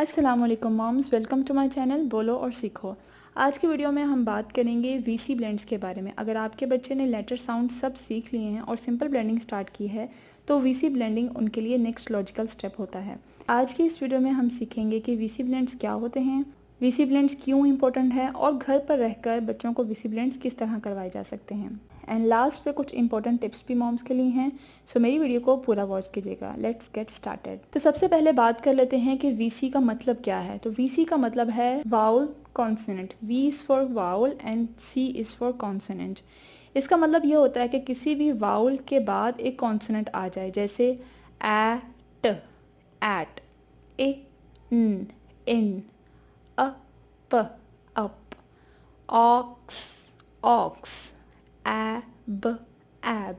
अस्सलाम वालेकुम moms, welcome to my channel बोलो और सीखो। आज की वीडियो में हम बात करेंगे वीसी ब्लेंड्स के बारे में। अगर आपके बच्चे ने लेटर साउंड सब सीख लिए हैं और सिंपल ब्लेंडिंग स्टार्ट की है तो वीसी ब्लेंडिंग उनके लिए नेक्स्ट लॉजिकल स्टेप होता है। आज की इस वीडियो में हम सीखेंगे कि वीसी ब्लेंड्स क्या होते हैं, वीसी ब्लेंड्स क्यों इंपॉर्टेंट है और घर पर रहकर बच्चों को वीसी ब्लेंड्स किस तरह करवाए जा सकते हैं। एंड लास्ट पे कुछ इंपॉर्टेंट टिप्स भी मॉम्स के लिए हैं, सो मेरी वीडियो को पूरा वॉच कीजिएगा। Let's get started. तो सबसे पहले बात कर लेते हैं कि वीसी का मतलब क्या है। तो वीसी का मतलब है vowel consonant. V is for vowel and C is for consonant. इसका मतलब ये होता है कि किसी भी वाउल के बाद एक कॉन्सोनेंट आ जाए, जैसे एट, एट, ए, इन, अप, अप, ऑक्स, ऑक्स, एब, एब।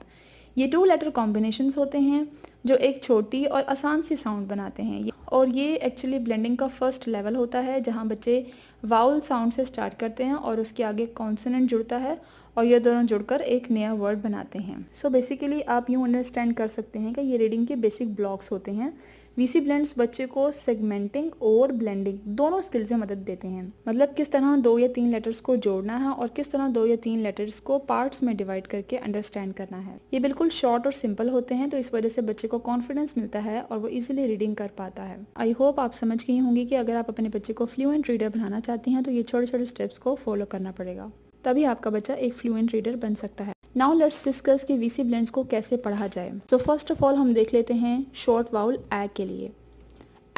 ये 2 लेटर कॉम्बिनेशंस होते हैं जो एक छोटी और आसान सी साउंड बनाते हैं और ये एक्चुअली ब्लेंडिंग का फर्स्ट लेवल होता है जहाँ बच्चे वाउल साउंड से स्टार्ट करते हैं और उसके आगे कॉन्सोनेंट जुड़ता है और ये दोनों जुड़कर एक नया वर्ड बनाते हैं। सो बेसिकली आप यूँ अंडरस्टैंड कर सकते हैं कि ये रीडिंग के बेसिक ब्लॉक्स होते हैं। वीसी ब्लेंड्स बच्चे को सेगमेंटिंग और ब्लेंडिंग दोनों स्किल्स में मदद देते हैं। मतलब किस तरह 2 या 3 लेटर्स को जोड़ना है और किस तरह 2 या 3 लेटर्स को पार्ट्स में डिवाइड करके अंडरस्टैंड करना है। ये बिल्कुल शॉर्ट और सिंपल होते हैं, तो इस वजह से बच्चे को कॉन्फिडेंस मिलता है और वो इजीली रीडिंग कर पाता है। आई होप आप समझ गई होंगी कि अगर आप अपने बच्चे को फ्लुएंट रीडर बनाना चाहती हैं तो ये छोटे छोटे स्टेप्स को फॉलो करना पड़ेगा, तभी आपका बच्चा एक फ्लुएंट रीडर बन सकता है। नाउ लेट्स डिस्कस कि वीसी ब्लेंड्स को कैसे पढ़ा जाए। तो फर्स्ट ऑफ ऑल हम देख लेते हैं शॉर्ट वाउल ए के लिए।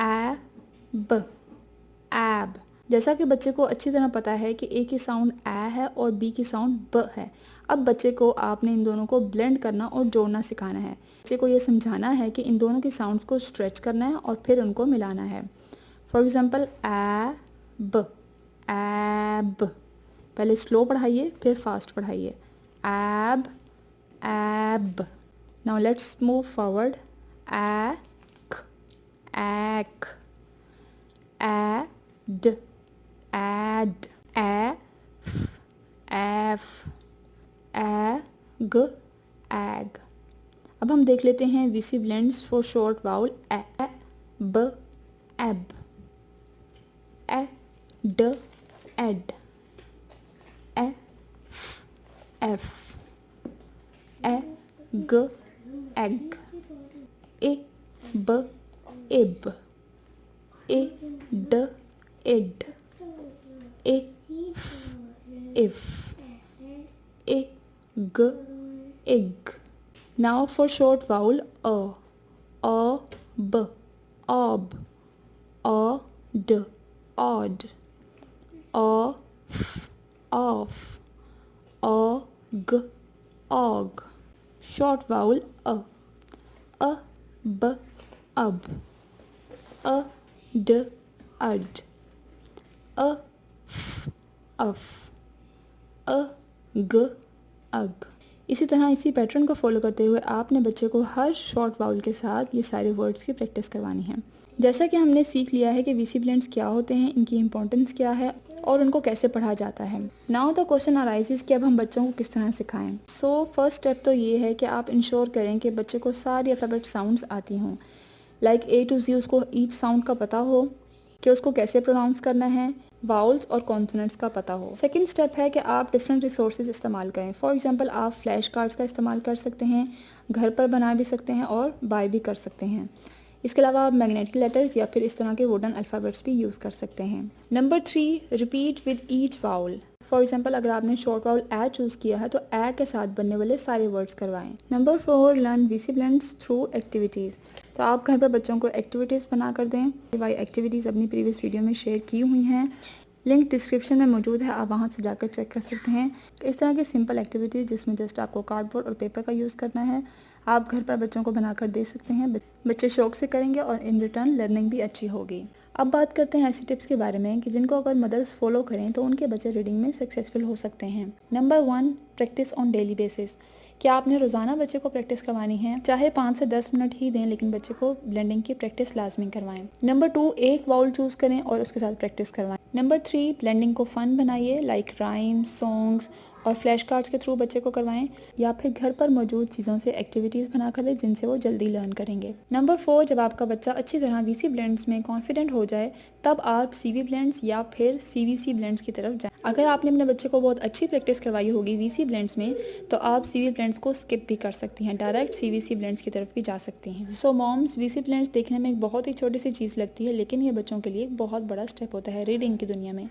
ए, ब, एब। जैसा कि बच्चे को अच्छी तरह पता है कि ए की साउंड ए है और बी की साउंड ब है। अब बच्चे को आपने इन दोनों को ब्लेंड करना और जोड़ना सिखाना है। बच्चे को ये समझाना है कि इन दोनों की साउंड्स को स्ट्रेच करना है और फिर उनको मिलाना है। फॉर एग्जाम्पल ए, ब, एब। पहले स्लो पढ़ाइए फिर फास्ट पढ़ाइए। Ab, ab. Now let's move forward. Ac, ac, ad, ad, af, af, ag, ag. अब हम देख लेते हैं VC blends for short vowel a, b, ab, ad, ad, af, af, ag, ag, a, b, ab, ad, ad, if, if, ag, ag. Now for short vowel a, b, ob, od, od, of, of, og, og. Short vowel a, b, ub, अड, अड, of, of, अग, अग। इसी तरह इसी pattern को follow करते हुए आपने बच्चे को हर शॉर्ट वाउल के साथ ये सारे वर्ड्स की प्रैक्टिस करवानी है। जैसा कि हमने सीख लिया है कि वीसी ब्लेंड्स क्या होते हैं, इनकी इंपॉर्टेंस क्या है और उनको कैसे पढ़ा जाता है। नाउ द क्वेश्चन अराइजेस कि अब हम बच्चों को किस तरह सिखाएं। सो फर्स्ट स्टेप तो ये है कि आप इंश्योर करें कि बच्चे को सारी अल्फ़ाबेट साउंड्स आती हों। लाइक ए टू जी उसको ईच साउंड का पता हो कि उसको कैसे प्रोनाउंस करना है, वाउल्स और कॉन्सोनेंट्स का पता हो। सेकंड स्टेप है कि आप डिफरेंट रिसोर्सेज इस्तेमाल करें। फॉर एग्जांपल आप फ्लैश कार्ड्स का इस्तेमाल कर सकते हैं, घर पर बना भी सकते हैं और बाय भी कर सकते हैं। इसके अलावा आप मैग्नेटिक लेटर्स या फिर इस तरह के वुडन अल्फ़ाबेट्स भी यूज़ कर सकते हैं। Number 3, repeat with each vowel. For example अगर आपने शॉर्ट वाउल ए चूज़ किया है तो ए के साथ बनने वाले सारे वर्ड्स करवाएं। Number 4, learn VC blends through activities. तो आप घर पर बच्चों को एक्टिविटीज़ बना कर दें। वाई एक्टिविटीज़ अपनी प्रीवियस वीडियो में शेयर की हुई हैं, लिंक डिस्क्रिप्शन में मौजूद है, आप वहां से जाकर चेक कर सकते हैं। इस तरह की सिंपल एक्टिविटीज़ जिसमें जस्ट आपको कार्डबोर्ड और पेपर का यूज़ करना है, आप घर पर बच्चों को बनाकर दे सकते हैं। बच्चे शौक से करेंगे और इन रिटर्न लर्निंग भी अच्छी होगी। अब बात करते हैं ऐसी टिप्स के बारे में कि जिनको अगर मदर्स फॉलो करें तो उनके बच्चे रीडिंग में सक्सेसफुल हो सकते हैं। Number 1, practice on daily basis. क्या आपने रोज़ाना बच्चे को प्रैक्टिस करवानी है, चाहे 5 से 10 मिनट ही दें, लेकिन बच्चे को ब्लेंडिंग की प्रैक्टिस लाजमी करवाएं। नंबर 2, एक वाउल चूज़ करें और उसके साथ प्रैक्टिस करवाएं। नंबर 3, ब्लेंडिंग को फ़न बनाइए, लाइक राइम, सॉन्ग्स और फ्लैश कार्ड्स के थ्रू बच्चे को करवाएं या फिर घर पर मौजूद चीज़ों से एक्टिविटीज़ बनाकर दें जिनसे वो जल्दी लर्न करेंगे। नंबर 4, जब आपका बच्चा अच्छी तरह वीसी ब्लेंड्स में कॉन्फिडेंट हो जाए तब आप सीवी ब्लेंड्स या फिर सीवीसी ब्लेंड्स की तरफ जाएं। अगर आपने अपने बच्चे को बहुत अच्छी प्रैक्टिस करवाई होगी वीसी ब्लेंड्स में तो आप सीवी ब्लेंड्स को स्किप भी कर सकती हैं, डायरेक्ट सीवीसी ब्लेंड्स की तरफ भी जा सकती हैं। सो मॉम्स, वीसी ब्लेंड्स देखने में एक बहुत ही छोटी सी चीज़ लगती है लेकिन ये बच्चों के लिए एक बहुत बड़ा स्टेप होता है रीडिंग की दुनिया में।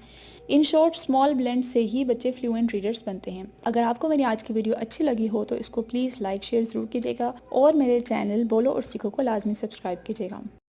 इन शॉर्ट, स्मॉल ब्लेंड से ही बच्चे फ्लुएंट रीडर्स बनते हैं। अगर आपको मेरी आज की वीडियो अच्छी लगी हो तो इसको प्लीज़ लाइक शेयर ज़रूर कीजिएगा और मेरे चैनल बोलो और सीखो को लाजमी सब्सक्राइब कीजिएगा।